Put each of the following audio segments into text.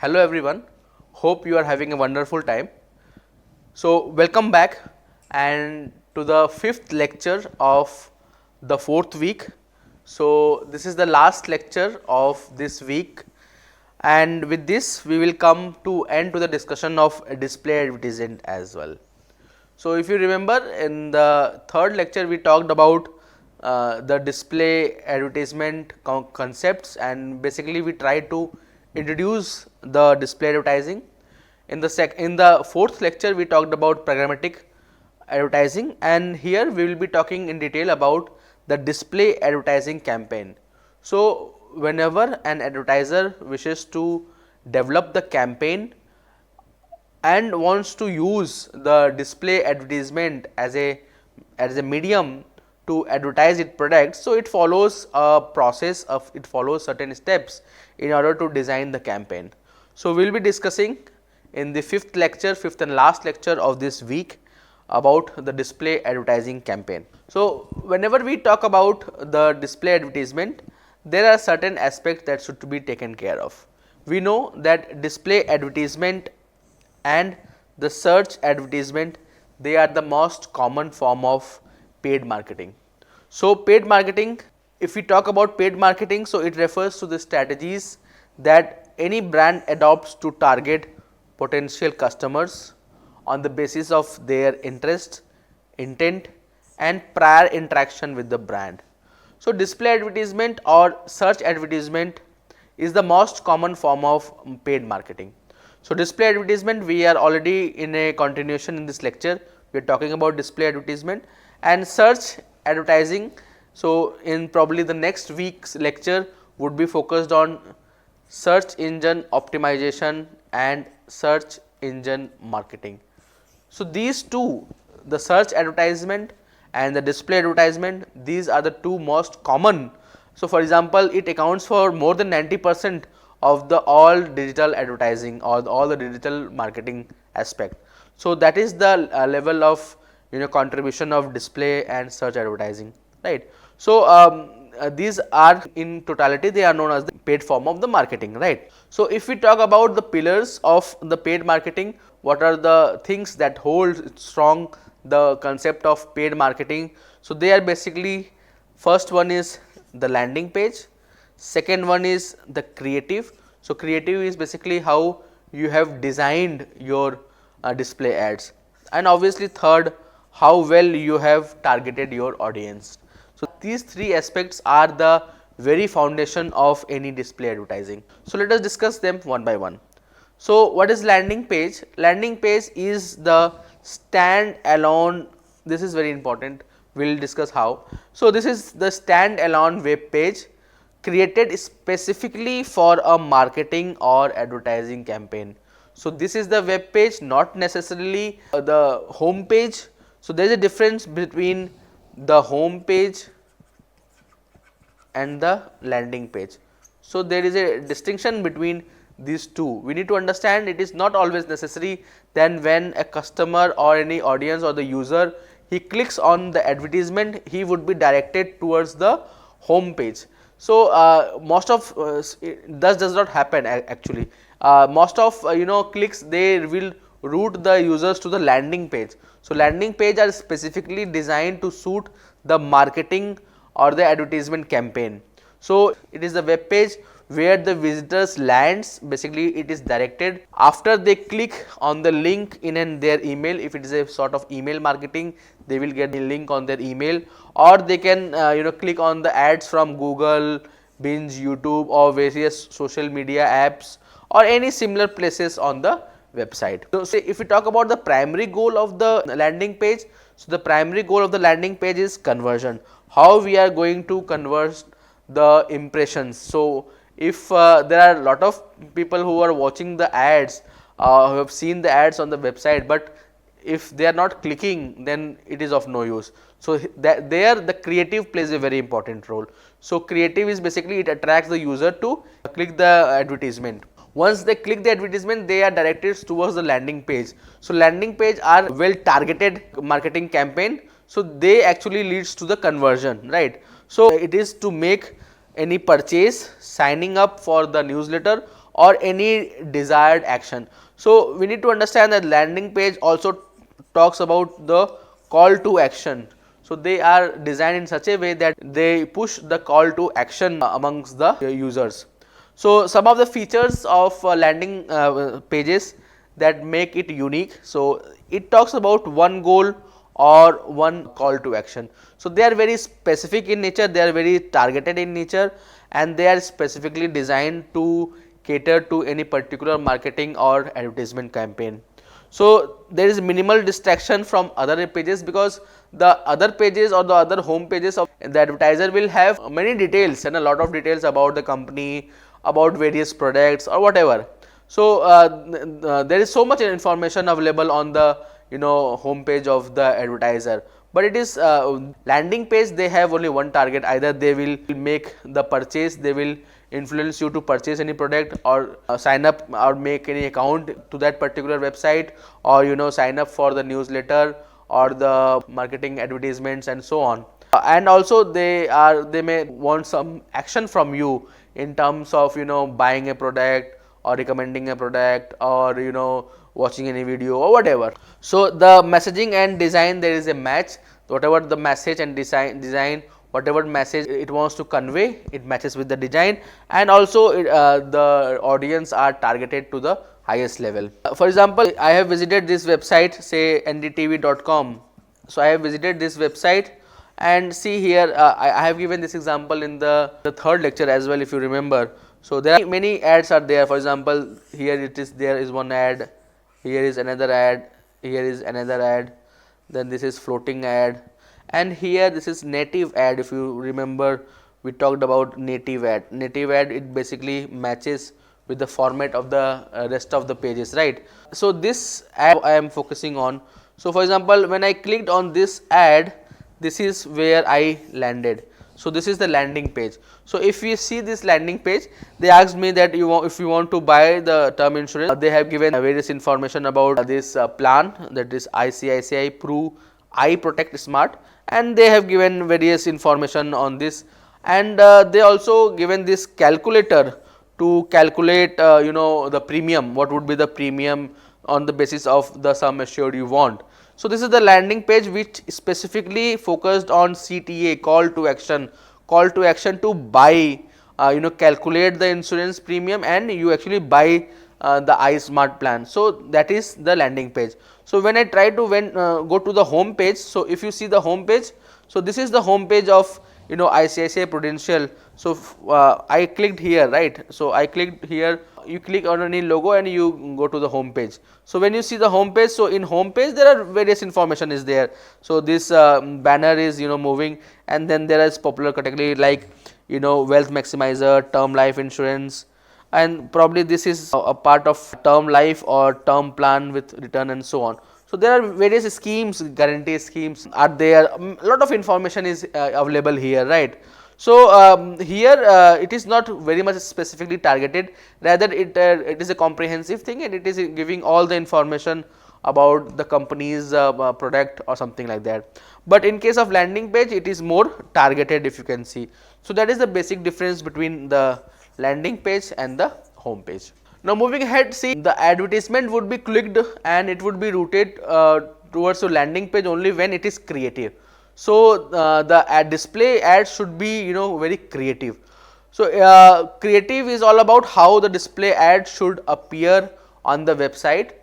Hello everyone, hope you are having a wonderful time. So, welcome back and to the fifth lecture of the fourth week. So, this is the last lecture of this week, and with this we will come to end to the discussion of display advertisement as well. So, if you remember in the third lecture we talked about the display advertisement concepts, and basically we tried to introduce the display advertising. In the fourth lecture we talked about programmatic advertising, and here we will be talking in detail about the display advertising campaign. So, whenever an advertiser wishes to develop the campaign and wants to use the display advertisement as a medium to advertise its products, so it follows a process of it follows certain steps in order to design the campaign. So, we will be discussing in the fifth and last lecture of this week about the display advertising campaign. So, whenever we talk about the display advertisement, there are certain aspects that should be taken care of. We know that display advertisement and the search advertisement, they are the most common form of paid marketing. So, paid marketing, if we talk about paid marketing, so it refers to the strategies that any brand adopts to target potential customers on the basis of their interest, intent and prior interaction with the brand. So, display advertisement or search advertisement is the most common form of paid marketing. So, display advertisement, we are already in a continuation in this lecture, we are talking about display advertisement and search advertising. So, in probably the next week's lecture would be focused on search engine optimization and search engine marketing. So, these two, the search advertisement and the display advertisement, these are the two most common. So, for example, it accounts for more than 90% of the all digital advertising or all the digital marketing aspect. So, that is the level of contribution of display and search advertising, right. So, these are in totality they are known as the paid form of the marketing, right. So, if we talk about the pillars of the paid marketing, what are the things that hold strong the concept of paid marketing. So, they are basically, first one is the landing page, second one is the creative. So, creative is basically how you have designed your display ads, and obviously third, how well you have targeted your audience. So, these three aspects are the very foundation of any display advertising. So, let us discuss them one by one. So, what is landing page? Landing page is the stand alone, this is very important, we will discuss how. So, this is the stand alone web page created specifically for a marketing or advertising campaign. So, this is the web page, not necessarily the home page. So, there is a difference between the home page and the landing page. So, there is a distinction between these two. We need to understand it is not always necessary then when a customer or any audience or the user he clicks on the advertisement, he would be directed towards the home page. So, most of this does not happen actually. Most of clicks, they will route the users to the landing page. So, landing page are specifically designed to suit the marketing or the advertisement campaign. So, it is the web page where the visitors lands, basically it is directed after they click on the link in their email. If it is a sort of email marketing, they will get the link on their email, or they can click on the ads from Google, Bing, YouTube or various social media apps or any similar places on the website. So, say if we talk about the primary goal of the landing page, so the primary goal of the landing page is conversion. How we are going to convert the impressions. So, if there are a lot of people who are watching the ads, who have seen the ads on the website, but if they are not clicking, then it is of no use. So, there the creative plays a very important role. So, creative is basically it attracts the user to click the advertisement. Once they click the advertisement, they are directed towards the landing page. So, landing page are well targeted marketing campaign. So, they actually leads to the conversion, right. So, it is to make any purchase, signing up for the newsletter or any desired action. So we need to understand that landing page also talks about the call to action. So they are designed in such a way that they push the call to action amongst the users. So some of the features of landing pages that make it unique. So it talks about one goal or one call to action. So they are very specific in nature, they are very targeted in nature, and they are specifically designed to cater to any particular marketing or advertisement campaign. So there is minimal distraction from other pages, because the other pages or the other home pages of the advertiser will have many details and a lot of details about the company, about various products or whatever. So there is so much information available on the home page of the advertiser, but it is landing page, they have only one target: either they will make the purchase, they will influence you to purchase any product, or sign up or make any account to that particular website, or sign up for the newsletter or the marketing advertisements and so on. And also they may want some action from you in terms of buying a product or recommending a product, or watching any video or whatever. So the messaging and design, there is a match. Whatever the message and design, whatever message it wants to convey, it matches with the design, and also the audience are targeted to the highest level. For example, I have visited this website, say ndtv.com. So I have visited this website, and see here I have given this example in the third lecture as well, if you remember. So there are many ads are there. For example, here it is, there is one ad, here is another ad, here is another ad, then this is floating ad, and here this is native ad. If you remember, we talked about native ad. Native ad, it basically matches with the format of the rest of the pages, right? So this ad I am focusing on. So for example, when I clicked on this ad, this is where I landed. So this is the landing page. So if you see this landing page, they asked me that if you want to buy the term insurance, they have given various information about this plan, that is ICICI Pru I Protect Smart, and they have given various information on this, and they also given this calculator to calculate the premium, what would be the premium on the basis of the sum assured you want. So this is the landing page which specifically focused on CTA, call to action to buy, calculate the insurance premium, and you actually buy the iSmart plan. So that is the landing page. So when I try to go to the home page, so if you see the home page, so this is the home page of ICICI Prudential. So I clicked here, right? So I clicked here, you click on any logo and you go to the home page. So when you see the home page, so in home page there are various information is there. So this banner is moving, and then there is popular category like wealth maximizer, term life insurance, and probably this is a part of term life or term plan with return and so on. So there are various schemes, guarantee schemes are there. A lot of information is available here, right? So here it is not very much specifically targeted, rather it is a comprehensive thing, and it is giving all the information about the company's product or something like that. But in case of landing page, it is more targeted, if you can see. So that is the basic difference between the landing page and the home page. Now moving ahead, see, the advertisement would be clicked and it would be routed towards the landing page only when it is creative. So the display ad should be very creative. So creative is all about how the display ad should appear on the website,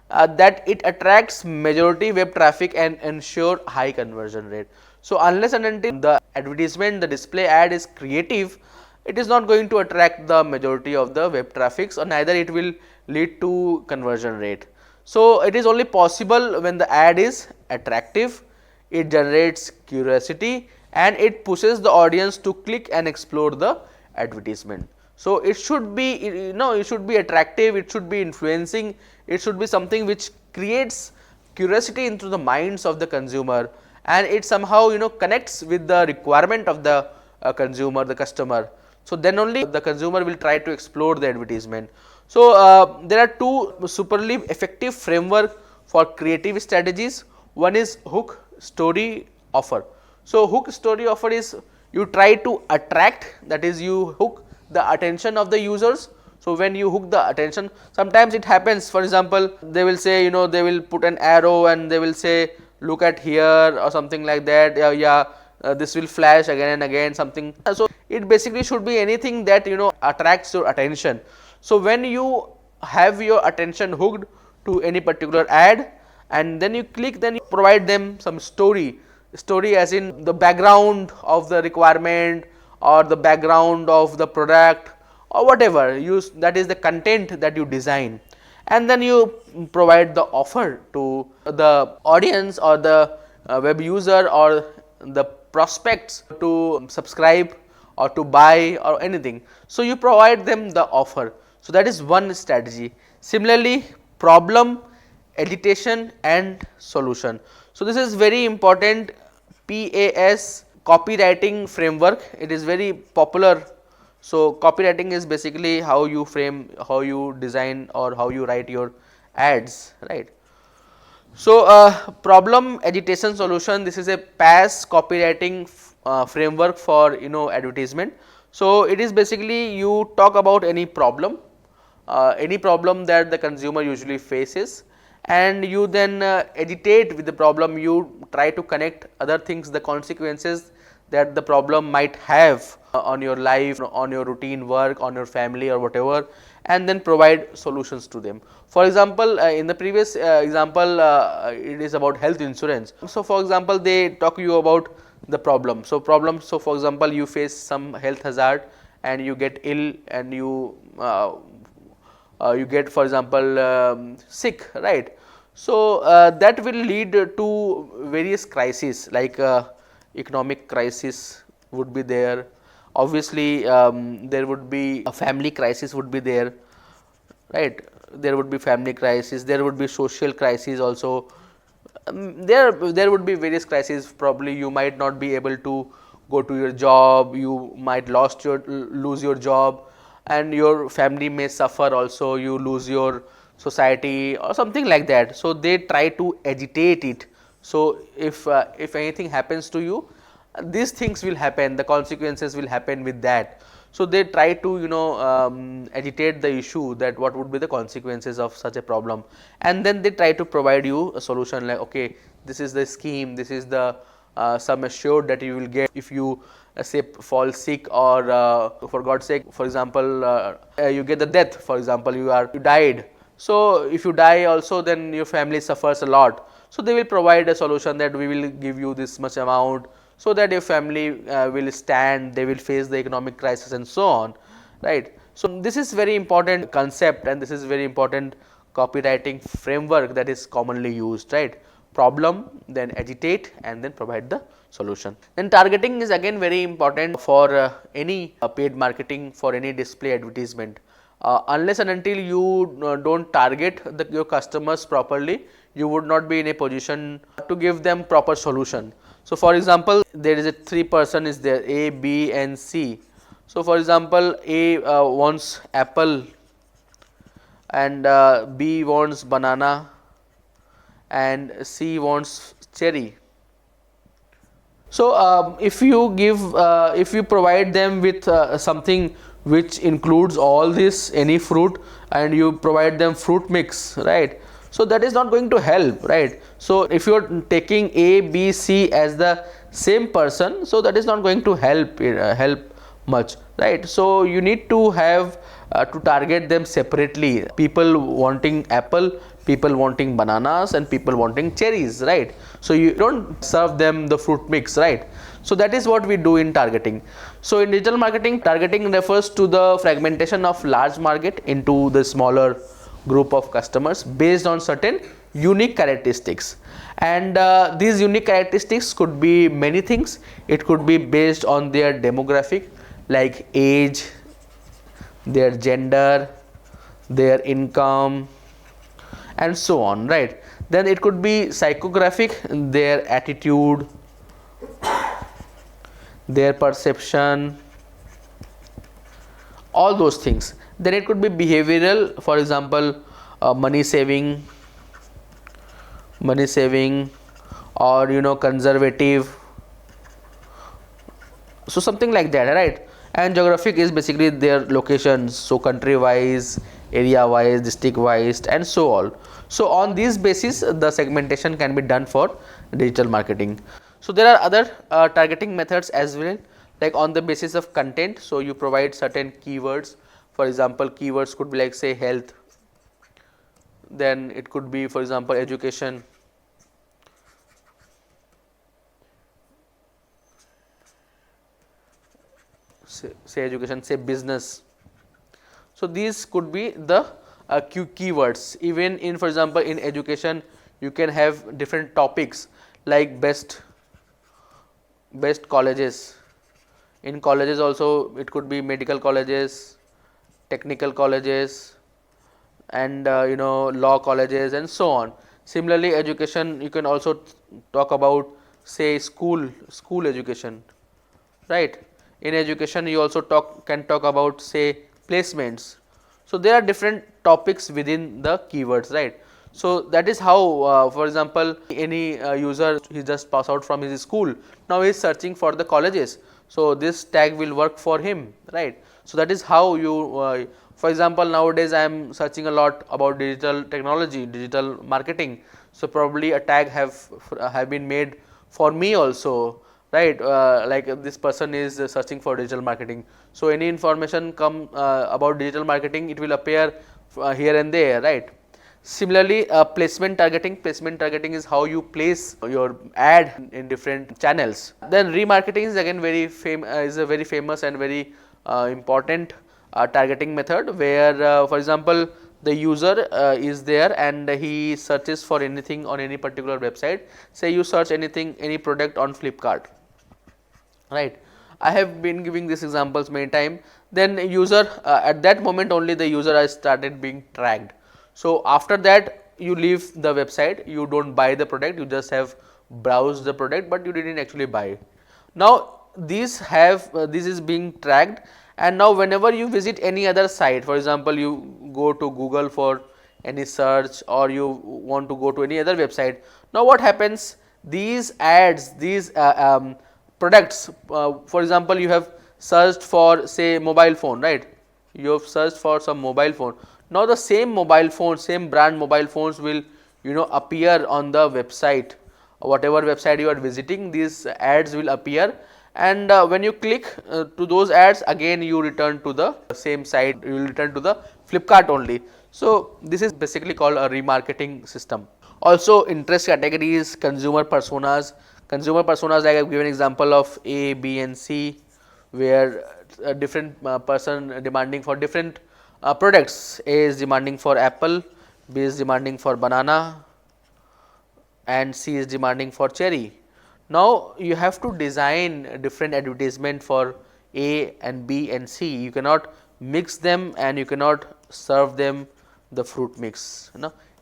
that it attracts majority web traffic and ensure high conversion rate. So unless and until the advertisement, the display ad is creative, it is not going to attract the majority of the web traffic, or neither it will lead to conversion rate. So it is only possible when the ad is attractive, it generates curiosity, and it pushes the audience to click and explore the advertisement. So it should be, it should be attractive, it should be influencing, it should be something which creates curiosity into the minds of the consumer, and it somehow connects with the requirement of the consumer, the customer. So then only the consumer will try to explore the advertisement. So there are two superly effective framework for creative strategies. One is hook, story, offer. So hook, story, offer is you try to attract, that is you hook the attention of the users So when you hook the attention, sometimes it happens, for example, they will say, they will put an arrow and they will say look at here or something like that. This will flash again and again, something. So it basically should be anything that attracts your attention. So when you have your attention hooked to any particular ad and then you click, then you provide them some story as in the background of the requirement or the background of the product or whatever that is the content that you design, and then you provide the offer to the audience or the web user or the prospects to subscribe or to buy or anything. So you provide them the offer. So that is one strategy. Similarly, problem, agitation and solution. So this is very important. PAS, copywriting framework, it is very popular. So copywriting is basically how you frame, how you design or how you write your ads, right. So problem, agitation, solution, this is a PAS copywriting framework for advertisement. So it is basically you talk about any problem that the consumer usually faces, and you then agitate with the problem. You try to connect other things, the consequences that the problem might have on your life, on your routine work, on your family or whatever, and then provide solutions to them. For example, in the previous example, it is about health insurance. So for example, they talk you about the problem. So for example, you face some health hazard and you get ill and you get, for example, sick, right. So that will lead to various crises, like economic crisis would be there. Obviously, there would be a family crisis would be there, right. There would be family crisis, there would be social crisis also. There would be various crises. Probably you might not be able to go to your job, you might lose your job, and your family may suffer also, you lose your society or something like that. So they try to agitate it. So if anything happens to you, these things will happen, the consequences will happen with that. So they try to agitate the issue, that what would be the consequences of such a problem, and then they try to provide you a solution, like, okay, this is the scheme, this is the sum assured that you will get if you say fall sick, or for God's sake, for example, you get the death, for example, you died. So if you die also, then your family suffers a lot. So they will provide a solution that we will give you this much amount, so that your family will stand, they will face the economic crisis and so on, right. So this is very important concept, and this is very important copywriting framework that is commonly used, right. Problem, then agitate, and then provide the solution. Then targeting is again very important for any paid marketing, for any display advertisement. Unless and until you don't target your customers properly, you would not be in a position to give them proper solution. So for example, there is a three person is there, A, B and C. So for example, A wants apple, and B wants banana, and C wants cherry. So if you provide them with something which includes all this, any fruit, and you provide them fruit mix, right. So that is not going to help, right. So if you are taking A, B, C as the same person, so that is not going to help much, right. So you need to have to target them separately. People wanting apple, people wanting bananas, and people wanting cherries, right. So you don't serve them the fruit mix, right. So that is what we do in targeting. So in digital marketing, targeting refers to the fragmentation of large market into the smaller group of customers based on certain unique characteristics, and these unique characteristics could be many things. It could be based on their demographic, like age, their gender, their income, and so on, right. Then it could be psychographic, their attitude, their perception, all those things. Then it could be behavioral, for example, money saving, or conservative, so something like that, right. and geographic is basically their locations, so country wise, area wise, district wise, and so on. So on this basis the segmentation can be done for digital marketing. So there are other targeting methods as well, like on the basis of content. So you provide certain keywords, for example keywords could be like say health, then it could be for example education, say education, say business. So these could be the keywords. Even in for example in education you can have different topics like best colleges. In colleges also it could be medical colleges, technical colleges, and law colleges, and so on. Similarly education, you can also talk about say school education, right. In education you also can talk about say placements. So there are different topics within the keywords, right. So that is how for example any user, he just pass out from his school, now he is searching for the colleges, so this tag will work for him, right. So that is how you for example nowadays I am searching a lot about digital technology, digital marketing, so probably a tag have been made for me also, right. Like this person is searching for digital marketing, so any information come about digital marketing, it will appear here and there, right. Similarly placement targeting is how you place your ad in different channels. Then remarketing is again is a very famous and very important targeting method, where for example the user is there and he searches for anything on any particular website. Say you search anything, any product on Flipkart, right. I have been giving these examples many times. Then user at that moment only the user has started being tracked. So after that you leave the website, you don't buy the product, you just have browsed the product, but you didn't actually buy it. Now these have this is being tracked, and now whenever you visit any other site, for example you go to Google for any search, or you want to go to any other website, now what happens, these ads, these products, for example you have searched for say mobile phone, right, you have searched for some mobile phone. Now the same mobile phone, same brand mobile phones will appear on the website, whatever website you are visiting, these ads will appear, and when you click to those ads, again you return to the same site, you will return to the Flipkart only. So this is basically called a remarketing system. Also interest categories, consumer personas, like I have given example of A, B and C, where a different person demanding for different products. A is demanding for apple, B is demanding for banana, and C is demanding for cherry. Now you have to design different advertisement for A and B and C. You cannot mix them and you cannot serve them the fruit mix,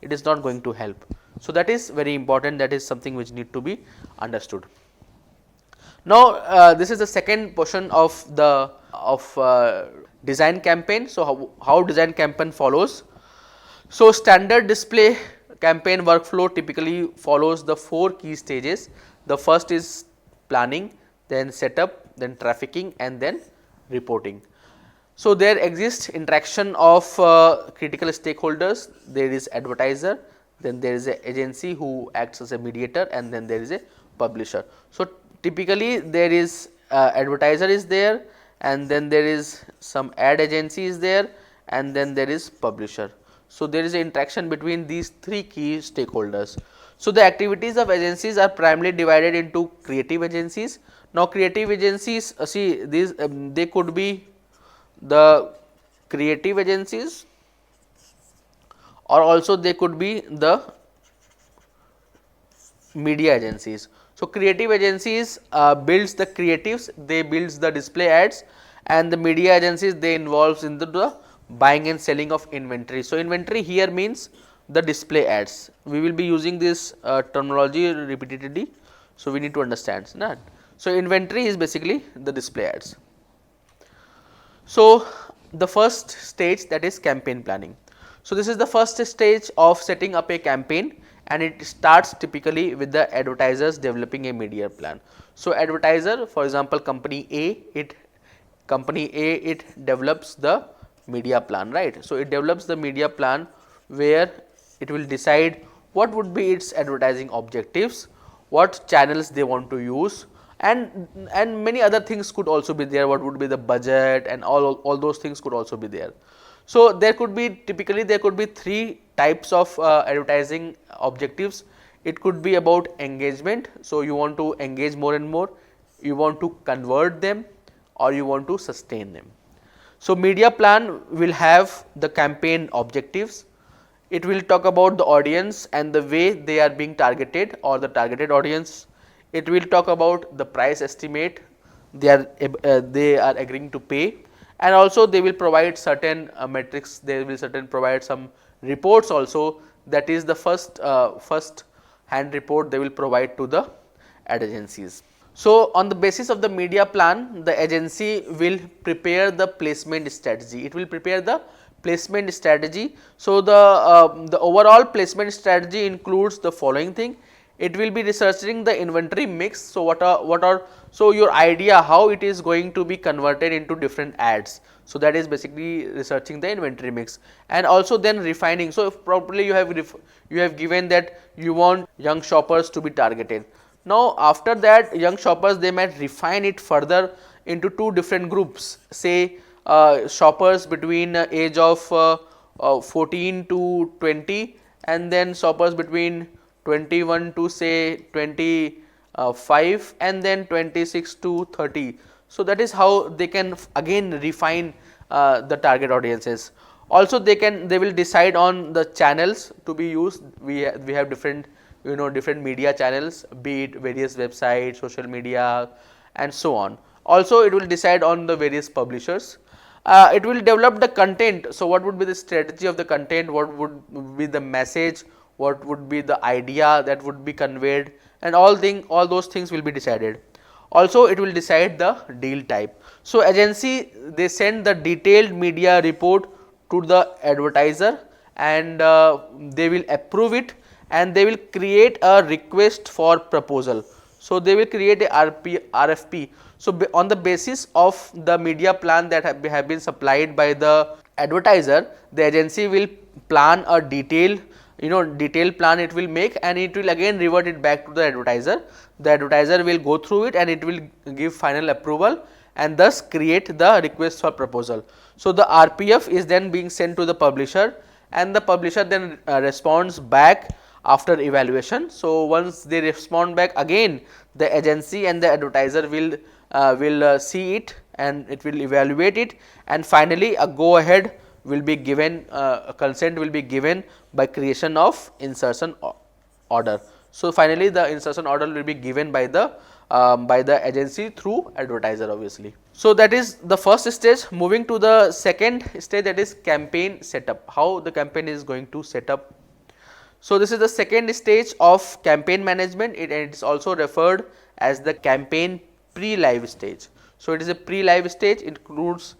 it is not going to help. So that is very important, that is something which need to be understood. Now this is the second portion of the design campaign. So how design campaign follows. So standard display campaign workflow typically follows the 4 key stages. The first is planning, then setup, then trafficking, and then reporting. So there exists interaction of critical stakeholders. There is advertiser, then there is a agency who acts as a mediator, and then there is a publisher. So typically there is advertiser is there, and then there is some ad agency is there, and then there is publisher. So there is an interaction between these 3 key stakeholders. So the activities of agencies are primarily divided into creative agencies. Now creative agencies, see these they could be the creative agencies, or also they could be the media agencies. So creative agencies builds the creatives, they builds the display ads, and the media agencies, they involves in the buying and selling of inventory. So inventory here means the display ads. We will be using this terminology repeatedly, so we need to understand that. So inventory is basically the display ads. So the first stage, that is campaign planning. So this is the first stage of setting up a campaign, and it starts typically with the advertisers developing a media plan. So advertiser, for example company A, it company A, it develops the media plan, right. So, it develops the media plan where it will decide what would be its advertising objectives, what channels they want to use, and many other things could also be there, what would be the budget, and all those things could also be there. So, there could be typically there could be three types of advertising objectives. It could be about engagement. So, you want to engage more and more, you want to convert them, or you want to sustain them. So, media plan will have the campaign objectives. It will talk about the audience and the way they are being targeted or the targeted audience. It will talk about the price estimate they are agreeing to pay, and also they will provide certain metrics. They will provide some reports also, that is the first hand report they will provide to the ad agencies. So, on the basis of the media plan, the agency will prepare the placement strategy. It will prepare the placement strategy. So, the overall placement strategy includes the following thing. It will be researching the inventory mix. So, what are so your idea how it is going to be converted into different ads. So, that is basically researching the inventory mix, and also then refining. So, if properly you have given that you want young shoppers to be targeted. Now, after that, young shoppers, they might refine it further into two different groups, say shoppers between age of 14 to 20, and then shoppers between 21 to say 25, and then 26 to 30. So, that is how they can again refine the target audiences. Also, they will decide on the channels to be used. We have different different media channels, be it various websites, social media, and so on. Also, it will decide on the various publishers. It will develop the content. So, what would be the strategy of the content, what would be the message, what would be the idea that would be conveyed, and all those things will be decided. Also, it will decide the deal type. So, agency, they send the detailed media report to the advertiser, and they will approve it, and they will create a request for proposal. So, they will create a RFP. So, on the basis of the media plan that have been supplied by the advertiser, the agency will plan a detailed plan it will make, and it will again revert it back to the advertiser. The advertiser will go through it, and it will give final approval, and thus create the request for proposal. So, the RPF is then being sent to the publisher, and the publisher then responds back after evaluation. So, once they respond back, again the agency and the advertiser will see it, and it will evaluate it, and finally a go ahead will be given, a consent will be given by creation of insertion order. So, finally the insertion order will be given by the agency through advertiser, obviously. So, that is the first stage. Moving to the second stage, that is campaign setup, how the campaign is going to set up. So, this is the second stage of campaign management. It is also referred as the campaign pre-live stage. So, it is a pre-live stage, includes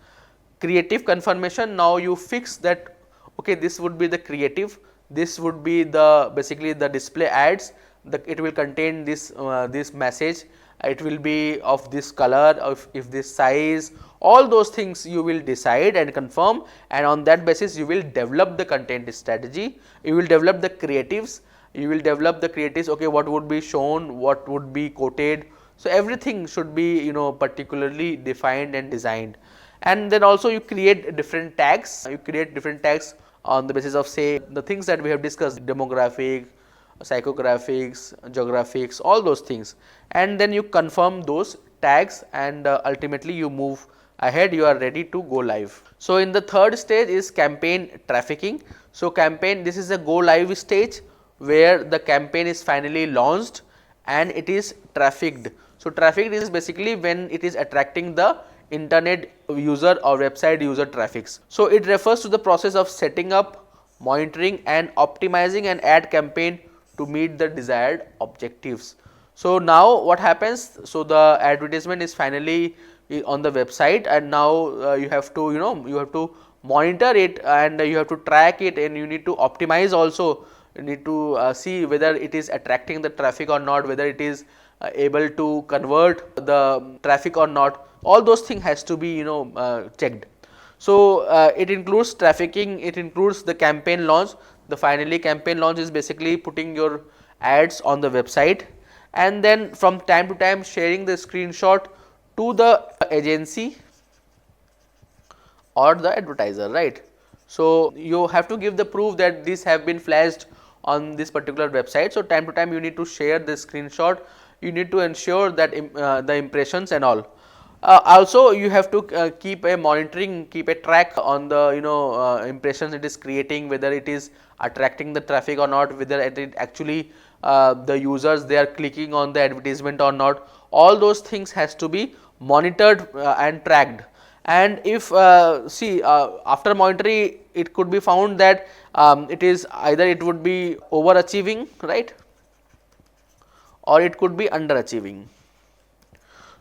creative confirmation. Now, you fix that, okay, this would be the creative, this would be the basically the display ads, it will contain this this message, it will be of this color, if this size, all those things you will decide and confirm, and on that basis you will develop the content strategy, you will develop the creatives, okay, what would be shown, what would be quoted. So, everything should be particularly defined and designed. And then also you create different tags, on the basis of, say, the things that we have discussed, demographic, psychographics, geographics, all those things, and then you confirm those tags, and ultimately you move ahead, you are ready to go live. So, in the third stage is campaign trafficking. So, this is a go live stage where the campaign is finally launched and it is trafficked. So, trafficked is basically when it is attracting the internet user or website user traffics. So, it refers to the process of setting up, monitoring and optimizing an ad campaign to meet the desired objectives. So, now what happens? So, the advertisement is finally on the website, and now you have to you have to monitor it, and you have to track it, and you need to optimize also. You need to see whether it is attracting the traffic or not, whether it is able to convert the traffic or not. all those things has to be checked. So it includes trafficking, it includes the campaign launch. The finally campaign launch is basically putting your ads on the website, and then from time to time sharing the screenshot to the agency or the advertiser, right. So you have to give the proof that these have been flashed on this particular website. So time to time you need to share this screenshot, you need to ensure that the impressions and all. Also you have to keep a monitoring, keep a track on the impressions it is creating, whether it is attracting the traffic or not, whether it actually the users they are clicking on the advertisement or not. All those things has to be monitored and tracked. And if after monitoring, it could be found that it is either it would be overachieving, right, or it could be underachieving.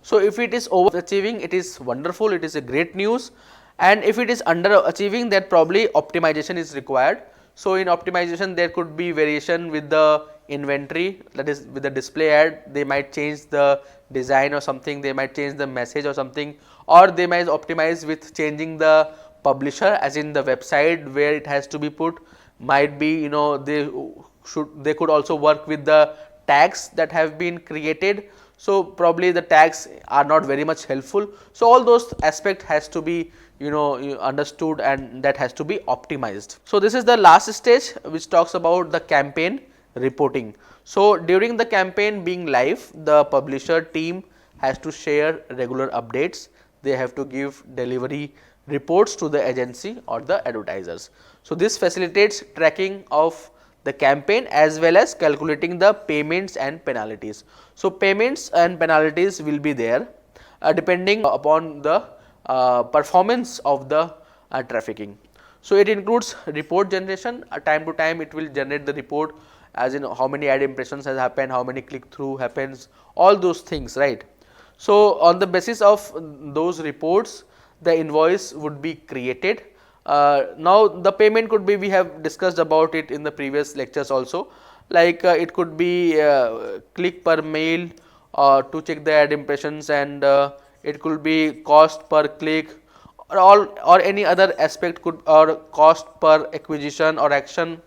So if it is overachieving, it is wonderful, it is a great news, and if it is underachieving, that probably optimization is required. So in optimization there could be variation with the inventory, that is with the display ad, they might change the design or something, they might change the message or something, or they might optimize with changing the publisher, as in the website where it has to be put, might be they could also work with the tags that have been created. So probably the tags are not very much helpful. So all those aspect has to be understood, and that has to be optimized. So this is the last stage which talks about the campaign reporting. So during the campaign being live, the publisher team has to share regular updates, they have to give delivery reports to the agency or the advertisers. So this facilitates tracking of the campaign as well as calculating the payments and penalties. So payments and penalties will be there depending upon the performance of the trafficking. So it includes report generation, time to time it will generate the report, as in how many ad impressions has happened, how many click through happens, all those things, right. So on the basis of those reports, the invoice would be created. Now the payment could be, we have discussed about it in the previous lectures also, like it could be click per mail to check the ad impressions, and it could be cost per click, or all or any other aspect could, or cost per acquisition or action.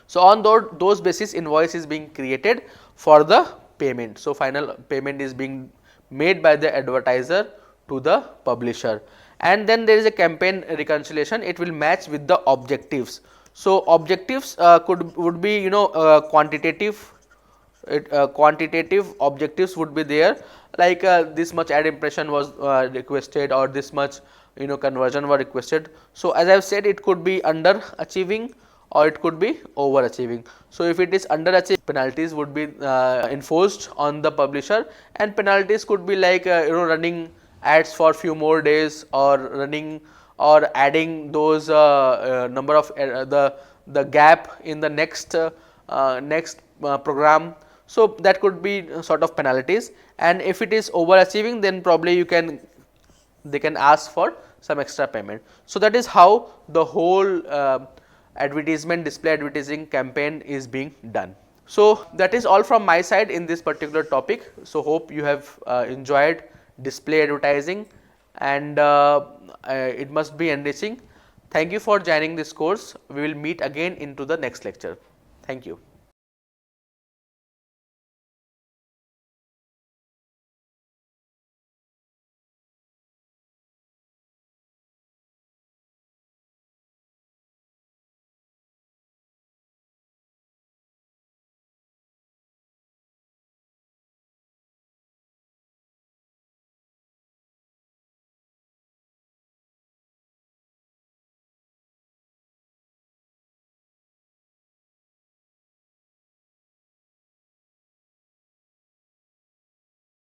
So on those basis invoice is being created for the payment. So final payment is being made by the advertiser to the publisher, and then there is a campaign reconciliation, it will match with the objectives. So objectives would be quantitative, quantitative objectives would be there, like this much ad impression was requested, or this much conversion were requested. So as I have said, it could be under achieving or it could be overachieving. So if it is underachieving, penalties would be enforced on the publisher, and penalties could be like running ads for few more days, or running or adding those number of the gap in the next program. So that could be sort of penalties, and if it is overachieving, then probably they can ask for some extra payment. So that is how the whole advertisement, display advertising campaign is being done. So that is all from my side in this particular topic. So hope you have enjoyed display advertising, and it must be enriching. Thank you for joining this course. We will meet again into the next lecture. Thank you.